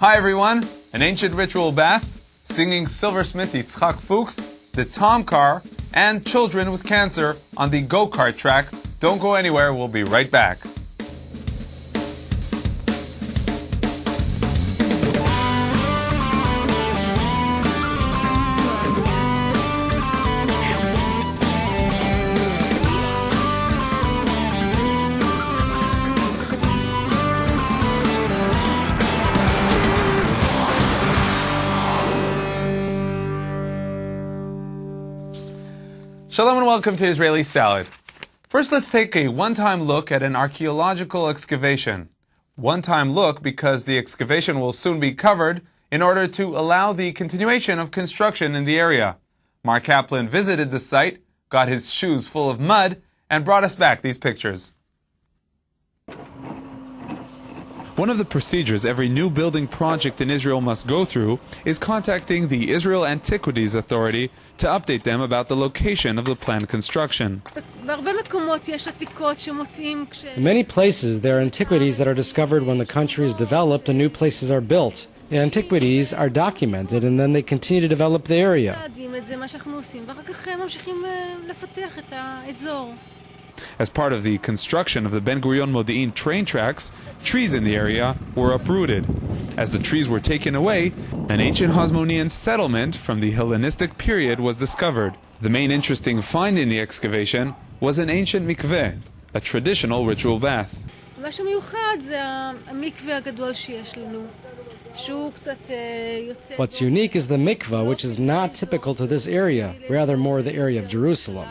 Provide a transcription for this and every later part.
Hi everyone, an ancient ritual bath, singing silversmith Yitzchak Fuchs, the Tom car, and children with cancer on the go-kart track. Don't go anywhere, we'll be right back. Shalom and welcome to Israeli Salad. First, let's take a one-time look at an archaeological excavation. One-time look because the excavation will soon be covered in order to allow the continuation of construction in the area. Mark Kaplan visited the site, got his shoes full of mud, and brought us back these pictures. One of the procedures every new building project in Israel must go through is contacting the Israel Antiquities Authority to update them about the location of the planned construction. In many places, there are antiquities that are discovered when the country is developed and new places are built. The antiquities are documented and then they continue to develop the area. As part of the construction of the Ben Gurion Modi'in train tracks, trees in the area were uprooted. As the trees were taken away, an ancient Hasmonean settlement from the Hellenistic period was discovered. The main interesting find in the excavation was an ancient mikveh, a traditional ritual bath. What's unique is the mikveh, which is not typical to this area, rather more the area of Jerusalem.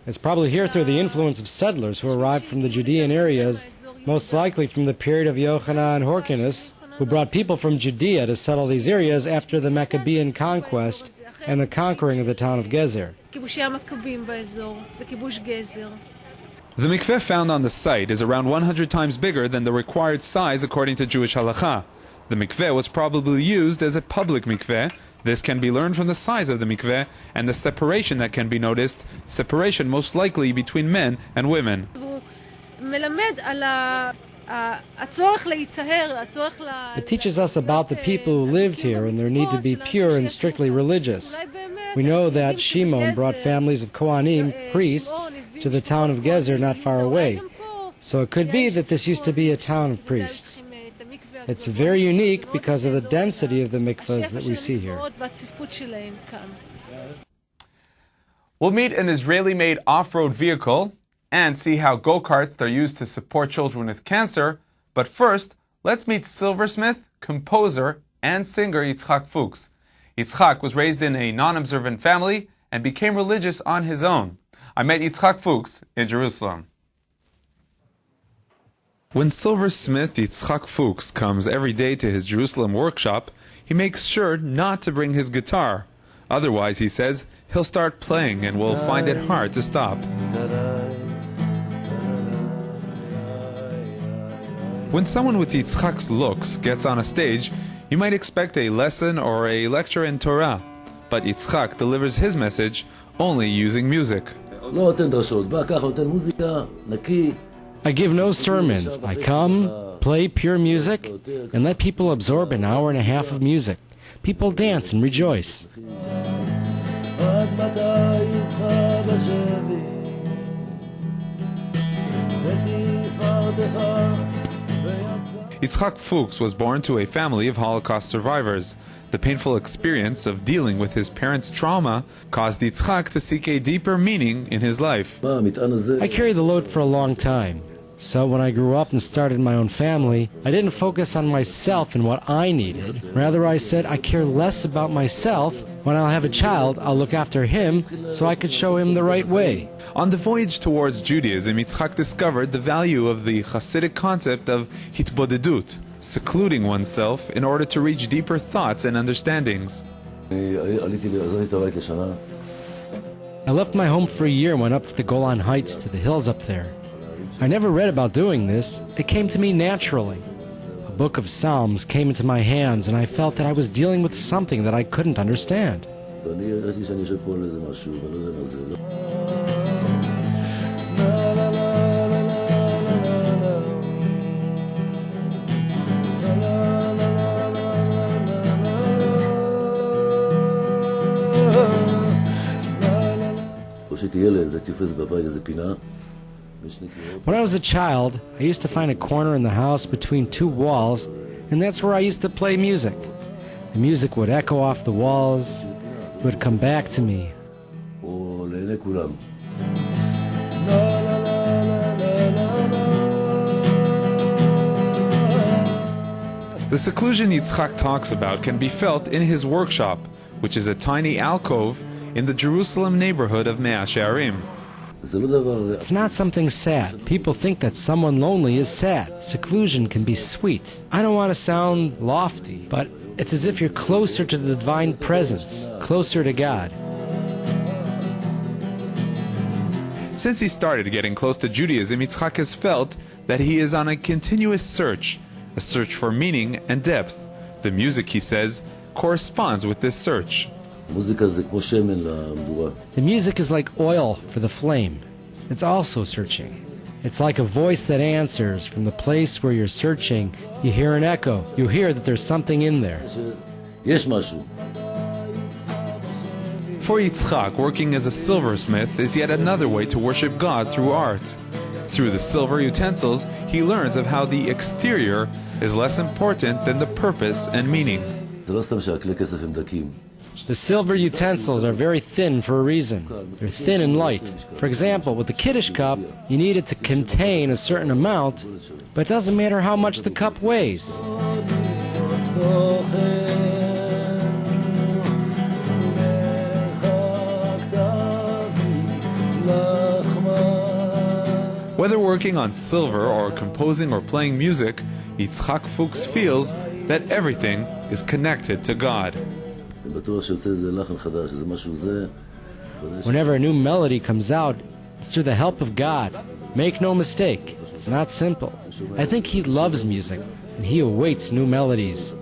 It's probably here through the influence of settlers who arrived from the Judean areas, most likely from the period of Yochanan and Hyrcanus, who brought people from Judea to settle these areas after the Maccabean conquest and the conquering of the town of Gezer. The mikveh found on the site is around 100 times bigger than the required size according to Jewish halakha. The mikveh was probably used as a public mikveh. This can be learned from the size of the mikveh and the separation that can be noticed, separation most likely between men and women. It teaches us about the people who lived here and their need to be pure and strictly religious. We know that Shimon brought families of Kohanim, priests, to the town of Gezer not far away. So it could be that this used to be a town of priests. It's very unique because of the density of the mikvahs that we see here. We'll meet an Israeli-made off-road vehicle and see how go-karts are used to support children with cancer. But first, let's meet silversmith, composer, and singer Yitzchak Fuchs. Yitzchak was raised in a non-observant family and became religious on his own. I met Yitzchak Fuchs in Jerusalem. When silversmith Yitzchak Fuchs comes every day to his Jerusalem workshop, he makes sure not to bring his guitar. Otherwise, he says, he'll start playing and will find it hard to stop. When someone with Yitzchak's looks gets on a stage, you might expect a lesson or a lecture in Torah. But Yitzchak delivers his message only using music. I give no sermons. I come, play pure music, and let people absorb an hour and a half of music. People dance and rejoice. Yitzchak Fuchs was born to a family of Holocaust survivors. The painful experience of dealing with his parents' trauma caused Yitzchak to seek a deeper meaning in his life. I carried the load for a long time. So when I grew up and started my own family, I didn't focus on myself and what I needed. Rather, I said I care less about myself. When I'll have a child, I'll look after him so I could show him the right way. On the voyage towards Judaism, Yitzchak discovered the value of the Hasidic concept of hitbodedut, secluding oneself in order to reach deeper thoughts and understandings. I left my home for a year and went up to the Golan Heights, to the hills up there. I never read about doing this. It came to me naturally. A book of Psalms came into my hands, and I felt that I was dealing with something that I couldn't understand. When I was a child, I used to find a corner in the house between two walls, and that's where I used to play music. The music would echo off the walls, it would come back to me. The seclusion Yitzchak talks about can be felt in his workshop, which is a tiny alcove in the Jerusalem neighborhood of Mea Shearim. It's not something sad. People think that someone lonely is sad. Seclusion can be sweet. I don't want to sound lofty, but it's as if you're closer to the divine presence, closer to God. Since he started getting close to Judaism, Yitzchak has felt that he is on a continuous search, a search for meaning and depth. The music, he says, corresponds with this search. The music is like oil for the flame. It's also searching. It's like a voice that answers. From the place where you're searching, you hear an echo. You hear that there's something in there. For Yitzchak, working as a silversmith is yet another way to worship God through art. Through the silver utensils, he learns of how the exterior is less important than the purpose and meaning. The silver utensils are very thin for a reason. They're thin and light. For example, with the Kiddush cup, you need it to contain a certain amount, but it doesn't matter how much the cup weighs. Whether working on silver or composing or playing music, Yitzchak Fuchs feels that everything is connected to God. Whenever a new melody comes out, it's through the help of God. Make no mistake, it's not simple. I think he loves music, and he awaits new melodies.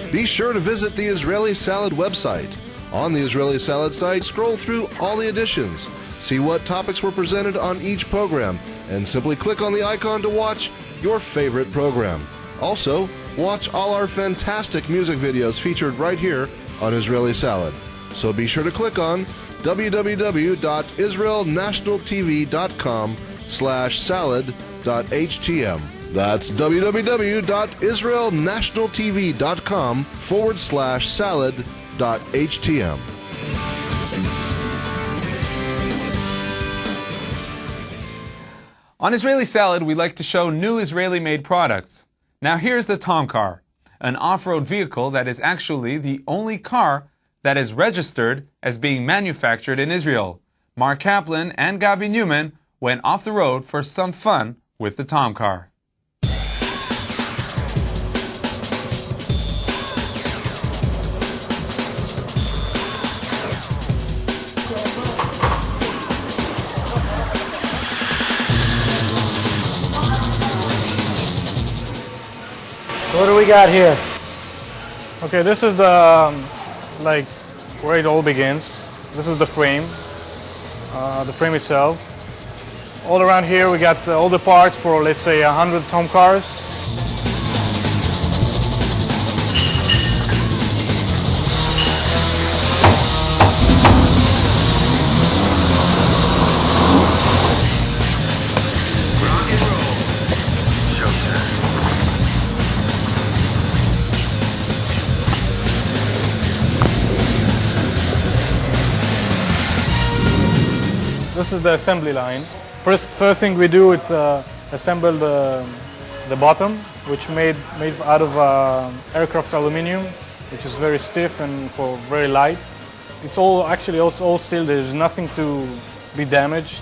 Be sure to visit the Israeli Salad website. On the Israeli Salad site, scroll through all the editions, see what topics were presented on each program, and simply click on the icon to watch your favorite program. Also, watch all our fantastic music videos featured right here on Israeli Salad. So be sure to click on www.israelnationaltv.com/salad.htm. That's www.israelnationaltv.com/salad.htm. On Israeli Salad, we like to show new Israeli-made products. Now here's the Tom car, an off-road vehicle that is actually the only car that is registered as being manufactured in Israel. Mark Kaplan and Gabi Newman went off the road for some fun with the Tom car. What do we got here? Okay, this is the where it all begins. This is the frame itself. All around here we got all the parts for, let's say, 100 Tom cars. This is the assembly line. First thing we do is assemble the bottom, which made out of aircraft aluminum, which is very stiff and very light. It's all steel. There's nothing to be damaged.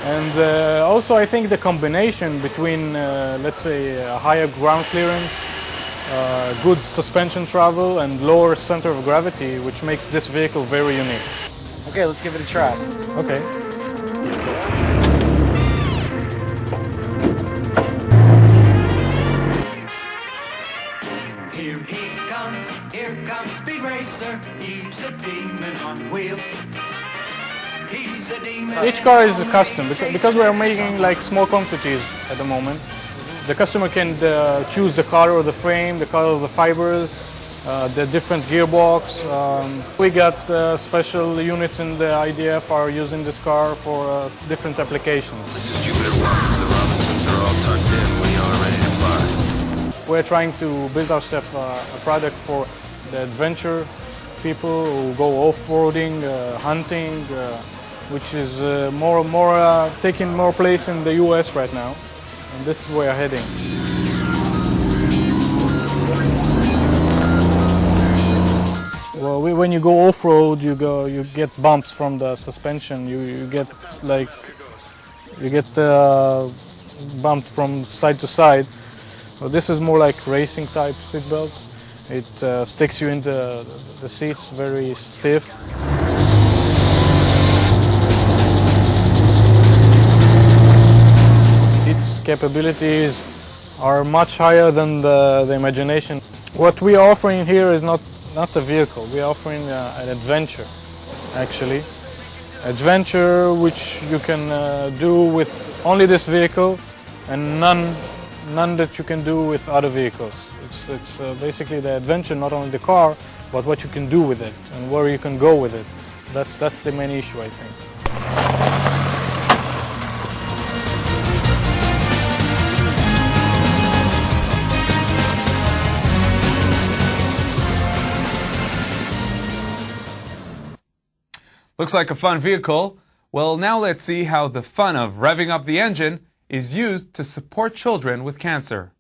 And also, I think the combination between, let's say, a higher ground clearance, good suspension travel, and lower center of gravity, which makes this vehicle very unique. Okay, let's give it a try. Okay. Here comes Speed Racer. He's a demon on wheels. He's a demon. Each car is custom because we are making like small quantities at the moment. The customer can choose the color of the frame, the color of the fibers, the different gearbox. We got special units in the IDF are using this car for different applications. We're trying to build ourselves a product for the adventure people who go off-roading, hunting, which is taking more place in the US right now. And this is where we're heading. Well, when you go off-road, you get bumps from the suspension. You get bumped from side to side. So this is more like racing type seat belts. It sticks you into the seats, very stiff. Its capabilities are much higher than the imagination. What we are offering here is not a vehicle. We are offering an adventure, actually. Adventure which you can do with only this vehicle and none that you can do with other vehicles. It's basically the adventure, not only the car, but what you can do with it and where you can go with it. That's the main issue, I think. Looks like a fun vehicle. Well, now let's see how the fun of revving up the engine is used to support children with cancer.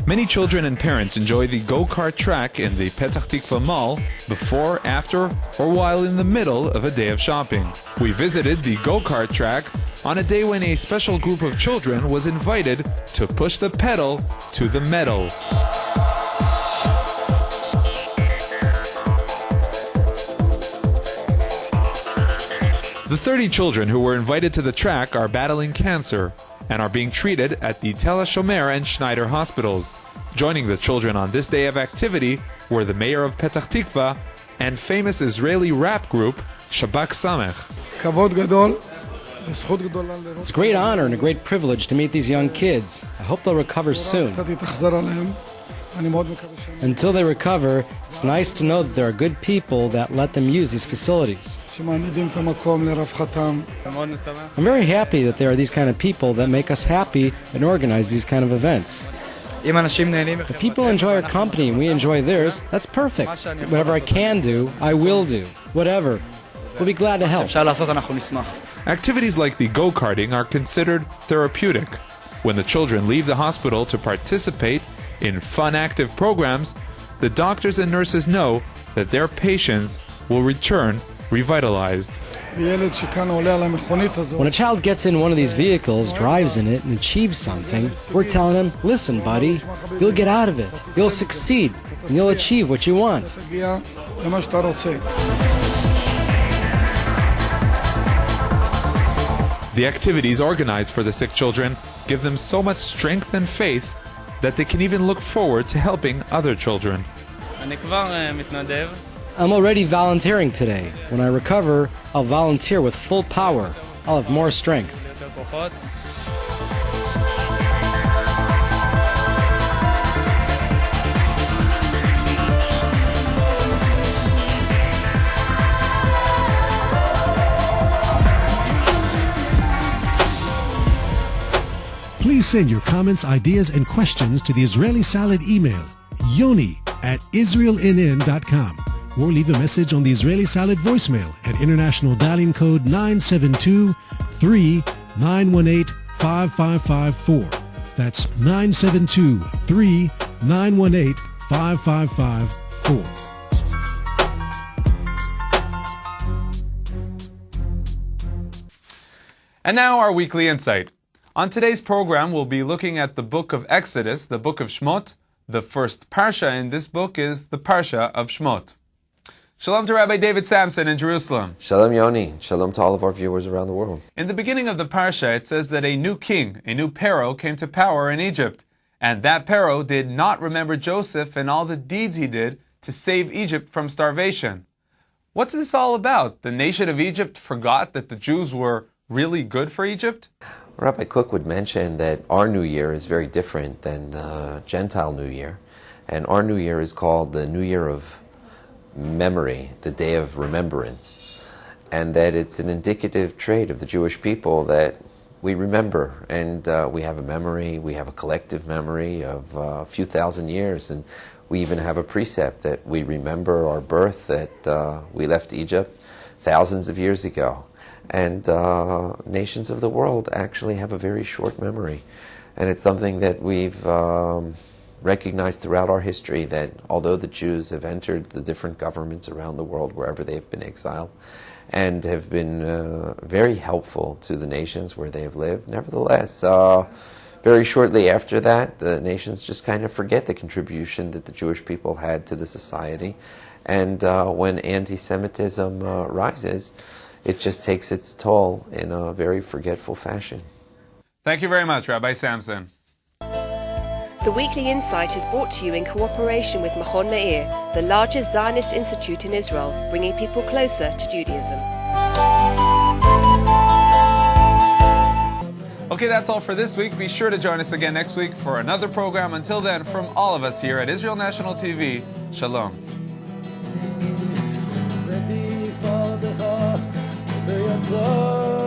Many children and parents enjoy the go-kart track in the Petach Tikva Mall before, after, or while in the middle of a day of shopping. We visited the go-kart track on a day when a special group of children was invited to push the pedal to the metal. The 30 children who were invited to the track are battling cancer and are being treated at the Tel HaShomer and Schneider hospitals. Joining the children on this day of activity were the mayor of Petach Tikva and famous Israeli rap group Shabak Samech. It's a great honor and a great privilege to meet these young kids. I hope they'll recover soon. Until they recover, it's nice to know that there are good people that let them use these facilities. I'm very happy that there are these kind of people that make us happy and organize these kind of events. If people enjoy our company and we enjoy theirs, that's perfect. Whatever I can do, I will do. Whatever. We'll be glad to help. Activities like the go-karting are considered therapeutic. When the children leave the hospital to participate in fun, active programs, the doctors and nurses know that their patients will return revitalized. When a child gets in one of these vehicles, drives in it, and achieves something, we're telling him, listen, buddy, you'll get out of it. You'll succeed, and you'll achieve what you want. The activities organized for the sick children give them so much strength and faith that they can even look forward to helping other children. I'm already volunteering today. When I recover, I'll volunteer with full power. I'll have more strength. Please send your comments, ideas, and questions to the Israeli Salad email, yoni@israelnn.com, or leave a message on the Israeli Salad voicemail at international dialing code 972-3918-5554. That's 972-3918-5554. And now our weekly insight. On today's program, we'll be looking at the book of Exodus, the book of Shmot. The first parsha in this book is the parsha of Shmot. Shalom to Rabbi David Samson in Jerusalem. Shalom Yoni. Shalom to all of our viewers around the world. In the beginning of the parsha, it says that a new king, a new Pharaoh, came to power in Egypt. And that Pharaoh did not remember Joseph and all the deeds he did to save Egypt from starvation. What's this all about? The nation of Egypt forgot that the Jews were really good for Egypt? Rabbi Cook would mention that our New Year is very different than the Gentile New Year. And our New Year is called the New Year of Memory, the Day of Remembrance. And that it's an indicative trait of the Jewish people that we remember. And we have a memory, we have a collective memory of a few thousand years. And we even have a precept that we remember our birth, that we left Egypt thousands of years ago. And nations of the world actually have a very short memory. And it's something that we've recognized throughout our history, that although the Jews have entered the different governments around the world wherever they've been exiled and have been very helpful to the nations where they have lived, nevertheless, very shortly after that, the nations just kind of forget the contribution that the Jewish people had to the society. And when anti-Semitism rises, it just takes its toll in a very forgetful fashion. Thank you very much, Rabbi Samson. The Weekly Insight is brought to you in cooperation with Machon Meir, the largest Zionist institute in Israel, bringing people closer to Judaism. Okay, that's all for this week. Be sure to join us again next week for another program. Until then, from all of us here at Israel National TV, Shalom. Beyatzah